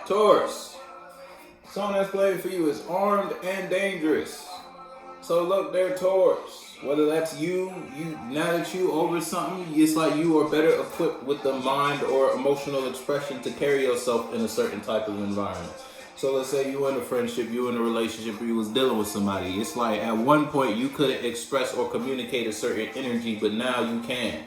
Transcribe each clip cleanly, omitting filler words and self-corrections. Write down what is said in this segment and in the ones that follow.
Taurus, someone that's playing for you is armed and dangerous. So look there, Taurus. Whether that's you now that you over something, it's like you are better equipped with the mind or emotional expression to carry yourself in a certain type of environment. So let's say you in a friendship, you in a relationship, or you was dealing with somebody. It's like at one point you couldn't express or communicate a certain energy, but now you can.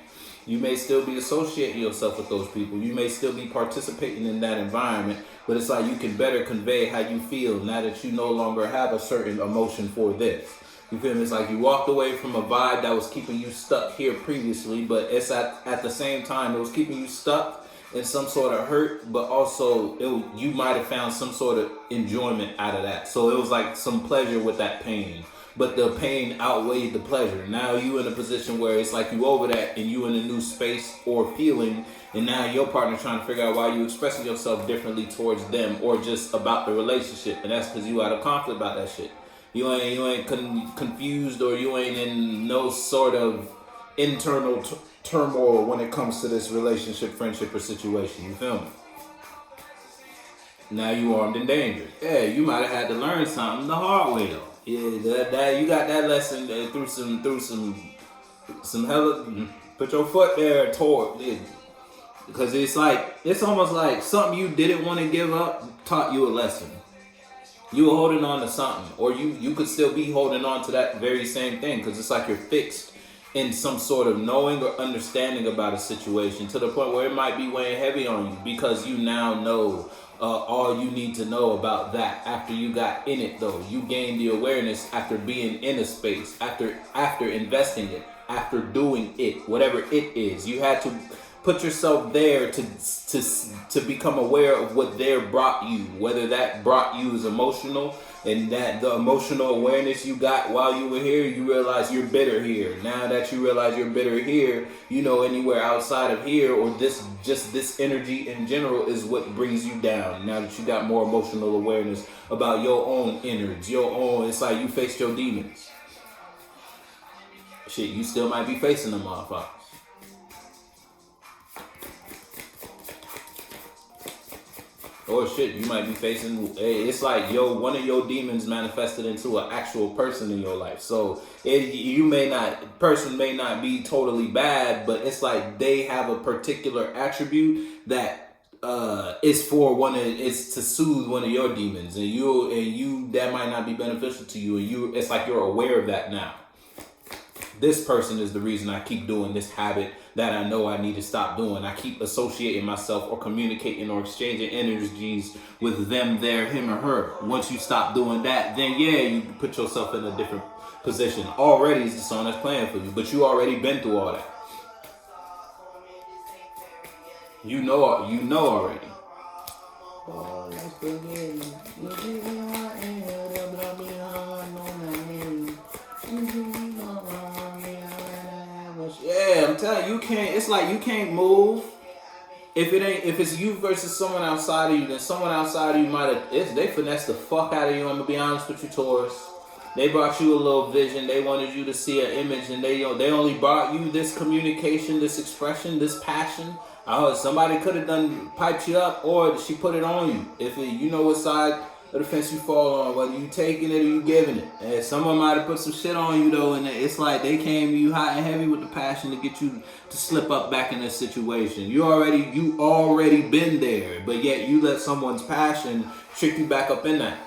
You may still be associating yourself with those people. You may still be participating in that environment, but it's like you can better convey how you feel now that you no longer have a certain emotion for this. You feel me? It's like you walked away from a vibe that was keeping you stuck here previously, but it's at the same time, it was keeping you stuck in some sort of hurt, but also you might have found some sort of enjoyment out of that. So it was like some pleasure with that pain, but the pain outweighed the pleasure. Now you in a position where it's like you over that and you in a new space or feeling, and now your partner trying to figure out why you expressing yourself differently towards them or just about the relationship, and that's because you out of conflict about that shit. You ain't confused, or you ain't in no sort of internal turmoil when it comes to this relationship, friendship, or situation. You feel me? Now you armed and dangerous. Yeah, you might have had to learn something the hard way though. Yeah, that you got that lesson through some hella. Put your foot there toward it, because it's almost like something you didn't want to give up taught you a lesson. You were holding on to something, or you could still be holding on to that very same thing, because it's like you're fixed in some sort of knowing or understanding about a situation to the point where it might be weighing heavy on you, because you now know all you need to know about that. After you got in it though, you gained the awareness after being in a space, after investing it, after doing it, whatever it is. You had to put yourself there to become aware of what there brought you, whether that brought you is emotional, and that the emotional awareness you got while you were here, you realize you're bitter here. Now that you realize you're bitter here, you know anywhere outside of here, or this energy in general is what brings you down. Now that you got more emotional awareness about your own innards, it's like you faced your demons. Shit, you still might be facing them motherfuckers. Or shit, you might be facing, it's like one of your demons manifested into an actual person in your life. So person may not be totally bad, but it's like they have a particular attribute that is to soothe one of your demons, and you that might not be beneficial to you, and it's like you're aware of that now. This person is the reason I keep doing this habit that I know I need to stop doing. I keep associating myself or communicating or exchanging energies with them, their, him, or her. Once you stop doing that, then yeah, you put yourself in a different position. Already is the song that's playing for you, but you already been through all that. You know already. Yeah, I'm telling you, it's like you can't move. If it's you versus someone outside of you, then someone outside of you they finessed the fuck out of you. I'm gonna be honest with you, Taurus. They brought you a little vision. They wanted you to see an image, and they only brought you this communication, this expression, this passion. Somebody could have piped you up, or she put it on you. You know what side of the fence you fall on, whether you taking it or you giving it. And someone might have put some shit on you though, and it's like they came to you hot and heavy with the passion to get you to slip up back in this situation. You already been there, but yet you let someone's passion trick you back up in that.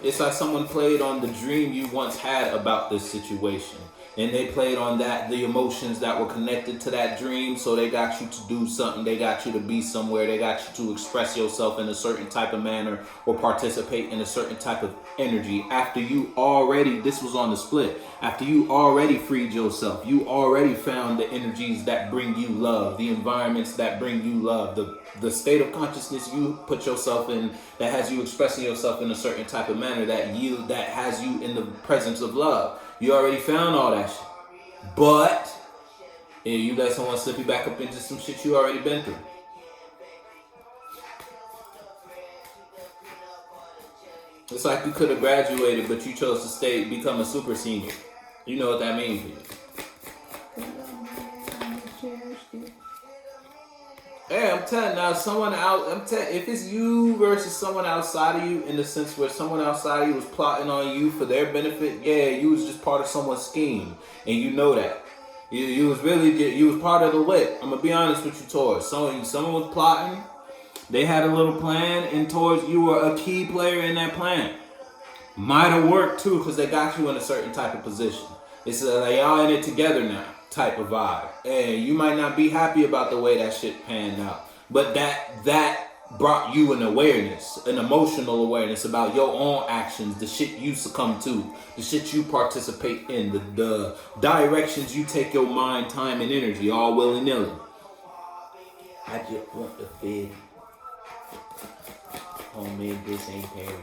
It's like someone played on the dream you once had about this situation. And they played on the emotions that were connected to that dream. So they got you to do something. They got you to be somewhere. They got you to express yourself in a certain type of manner or participate in a certain type of energy. After this was on the split. After you already freed yourself, you already found the energies that bring you love, the environments that bring you love, the state of consciousness you put yourself in that has you expressing yourself in a certain type of manner that has you in the presence of love. You already found all that shit. But you let someone slip you back up into some shit you already been through. It's like you could have graduated, but you chose to become a super senior. You know what that means for you. Hey, I'm telling now, if it's you versus someone outside of you, in the sense where someone outside of you was plotting on you for their benefit, yeah, you was just part of someone's scheme, and you know that. You was part of the lick. I'm gonna be honest with you, Taurus. Someone was plotting. They had a little plan, and Taurus, you were a key player in that plan. Might have worked too, because they got you in a certain type of position. It's like y'all in it together now type of vibe. And you might not be happy about the way that shit panned out. But that brought you an awareness, an emotional awareness about your own actions, the shit you succumb to, the shit you participate in, the directions you take your mind, time, and energy, all willy-nilly. I just want to feed. Oh man, this ain't Perry.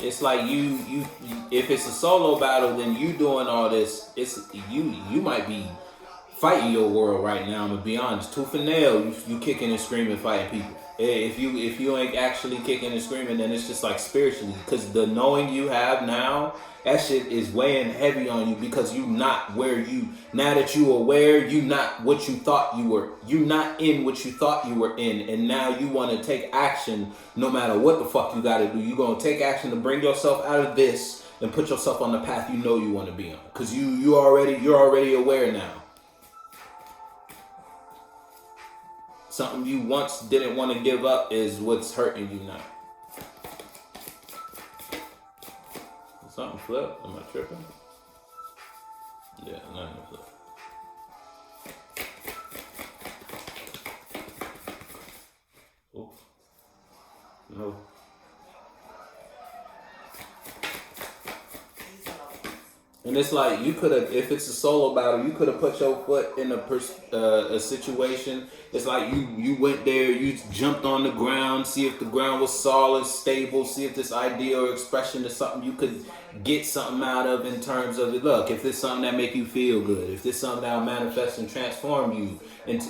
It's like you if it's a solo battle, then you doing all this. It's you might be fighting your world right now. I'm gonna be honest, tooth and nail. You kicking and screaming, fighting people. If you ain't actually kicking and screaming, then it's just like spiritually, because the knowing you have now, that shit is weighing heavy on you, because you not where you, now that you aware, you not what you thought you were. You not in what you thought you were in, and now you want to take action no matter what the fuck you got to do. You going to take action to bring yourself out of this and put yourself on the path you know you want to be on, because you're already aware now. Something you once didn't want to give up is what's hurting you now. Something flipped? Am I tripping? Yeah, nothing flipped. Oof. No. And it's like you could have, if it's a solo battle, you could have put your foot in a situation. It's like you went there, you jumped on the ground, see if the ground was solid, stable, see if this idea or expression is something you could get something out of in terms of it. Look, if it's something that make you feel good, if it's something that will manifest and transform you and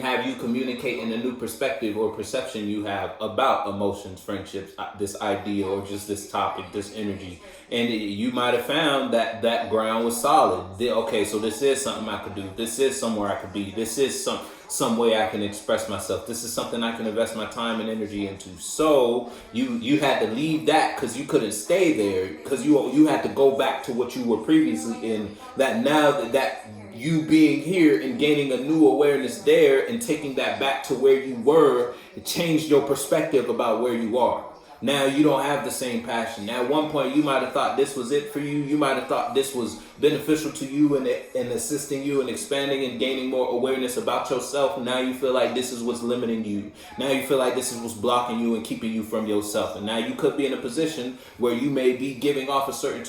have you communicate in a new perspective or perception you have about emotions, friendships, this idea, or just this topic, this energy. And you might have found that ground was solid. Okay, so this is something I could do. This is somewhere I could be. This is some way I can express myself. This is something I can invest my time and energy into. So you had to leave that because you couldn't stay there, because you had to go back to what you were previously in. That now that you being here and gaining a new awareness there and taking that back to where you were, it changed your perspective about where you are. Now you don't have the same passion. At one point you might have thought this was it for you. You might have thought this was beneficial to you and assisting you and expanding and gaining more awareness about yourself. Now you feel like this is what's limiting you. Now you feel like this is what's blocking you and keeping you from yourself. And now you could be in a position where you may be giving off a certain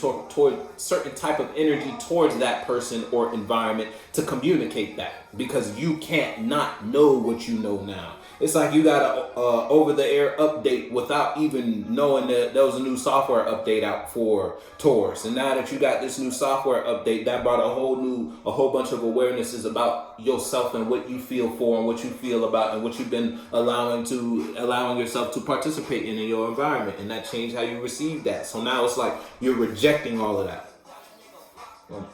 type of energy towards that person or environment to communicate that, because you can't not know what you know now. It's like you got a over-the-air update without even knowing that there was a new software update out for Taurus. And now that you got this new software update, that brought a whole bunch of awarenesses about yourself and what you feel for and what you feel about and what you've been allowing yourself to participate in your environment. And that changed how you receive that. So now it's like you're rejecting all of that.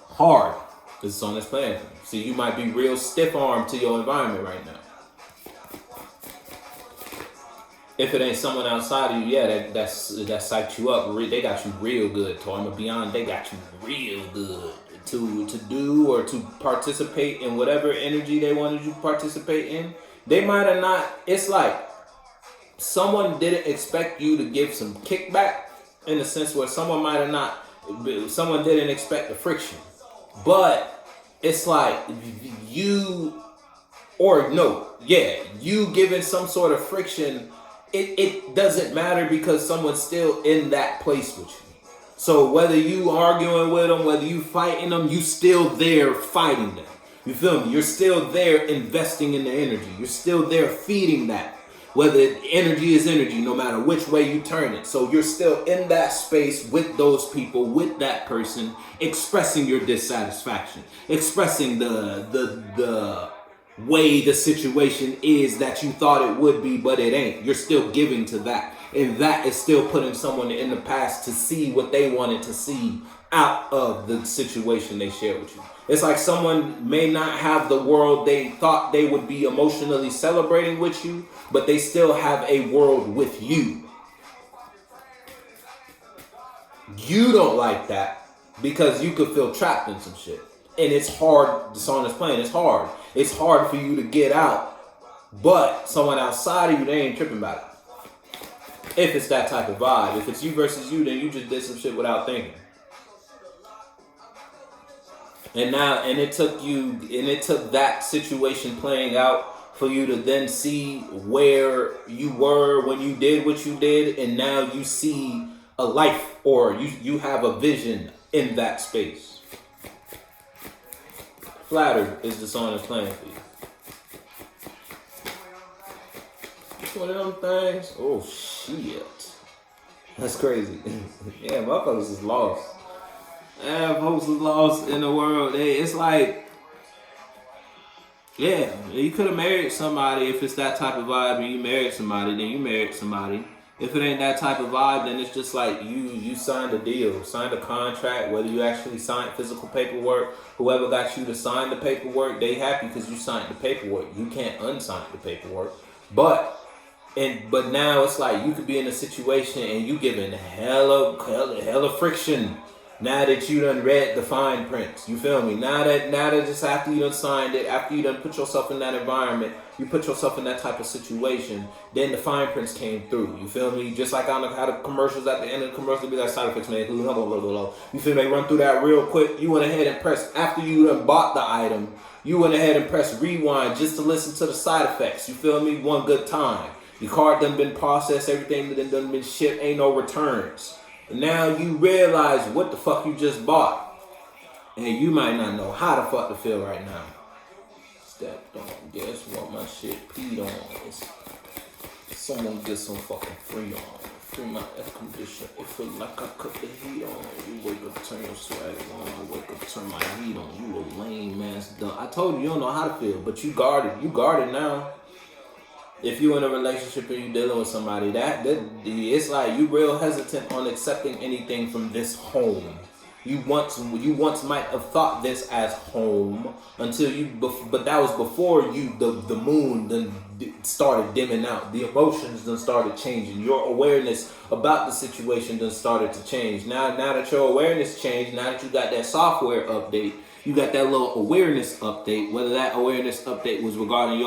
Hard. This is on this planet. See, you might be real stiff-armed to your environment right now. If it ain't someone outside of you, yeah, that psyched you up. They got you real good, Torma. Beyond, they got you real good to do or to participate in whatever energy they wanted you to participate in. They might have not. It's like someone didn't expect you to give some kickback, in the sense where someone might have not. Someone didn't expect the friction, but it's like you giving some sort of friction. It doesn't matter, because someone's still in that place with you. So whether you arguing with them, whether you fighting them, you still there fighting them. You feel me? You're still there investing in the energy. You're still there feeding that. Whether energy is energy, no matter which way you turn it. So you're still in that space with those people, with that person, expressing your dissatisfaction, expressing the way the situation is that you thought it would be, but it ain't. You're still giving to that. And that is still putting someone in the past to see what they wanted to see out of the situation they share with you. It's like someone may not have the world they thought they would be emotionally celebrating with you, but they still have a world with you. You don't like that because you could feel trapped in some shit. And it's hard, the song is playing, it's hard. It's hard for you to get out. But someone outside of you, they ain't tripping about it. If it's that type of vibe. If it's you versus you, then you just did some shit without thinking. And it took that situation playing out for you to then see where you were when you did what you did, and now you see a life, or you have a vision in that space. Flattered is the song that's playing for you. It's one of them things. Oh shit. That's crazy. Yeah, motherfuckers is lost. Yeah, folks is lost in the world. It's like, yeah, you could have married somebody if it's that type of vibe, and you married somebody, then you married somebody. If it ain't that type of vibe, then it's just like you signed a deal, signed a contract, whether you actually signed physical paperwork, whoever got you to sign the paperwork, they happy because you signed the paperwork. You can't unsign the paperwork. But now it's like you could be in a situation and you giving hella friction. Now that you done read the fine print, you feel me? Now that just after you done signed it, after you done put yourself in that environment, you put yourself in that type of situation, then the fine prints came through. You feel me? Just like I know how the commercials at the end of the commercial be like side effects, man. You feel me? They run through that real quick. You went ahead and press, after you done bought the item, you went ahead and press rewind just to listen to the side effects. You feel me? One good time. Your card done been processed, everything done been shipped, ain't no returns. And now you realize what the fuck you just bought. And you might not know how the fuck to feel right now. Stepped on, guess what, my shit peed on. Someone get some fucking free on. Free my air conditioner. It feel like I cut the heat on. You wake up, turn your swag on. I wake up, turn my heat on. You a lame ass duck. I told you don't know how to feel, but you guarded. You guarded now. If you in a relationship and you dealing with somebody, that it's like you real hesitant on accepting anything from this home. You once might have thought this as home until but that was before the moon then started dimming out. The emotions then started changing. Your awareness about the situation then started to change. Now that your awareness changed, now that you got that software update, you got that little awareness update, whether that awareness update was regarding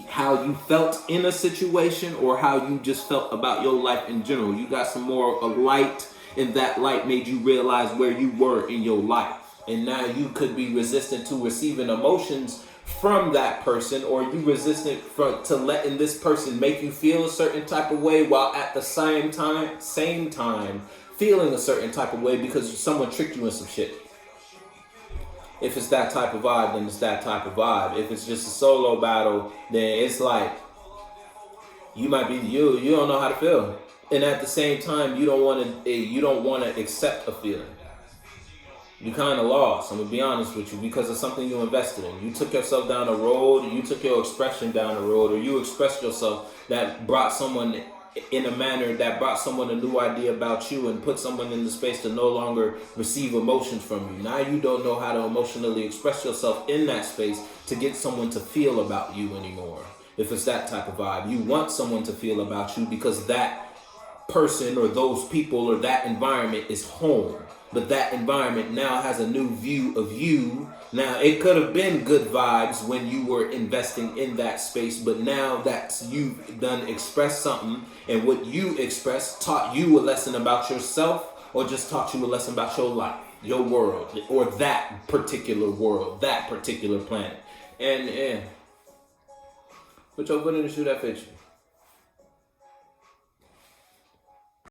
how you felt in a situation or how you just felt about your life in general. You got some more light, and that light made you realize where you were in your life. And now you could be resistant to receiving emotions from that person, or you resistant to letting this person make you feel a certain type of way while at the same time feeling a certain type of way because someone tricked you in some shit. If it's that type of vibe, then it's that type of vibe. If it's just a solo battle, then it's like you might be you don't know how to feel. And at the same time, you don't want to accept a feeling. You kind of lost. I'm gonna be honest with you, because of something you invested in. You took yourself down a road, you took your expression down the road, or you expressed yourself that brought someone in a manner that brought someone a new idea about you and put someone in the space to no longer receive emotions from you. Now you don't know how to emotionally express yourself in that space to get someone to feel about you anymore. If it's that type of vibe, you want someone to feel about you because that person or those people or that environment is home. But that environment now has a new view of you. Now, it could have been good vibes when you were investing in that space, but now that you've done expressed something, and what you expressed taught you a lesson about yourself, or just taught you a lesson about your life, your world, or that particular world, that particular planet. And put your foot in the shoe that fits you.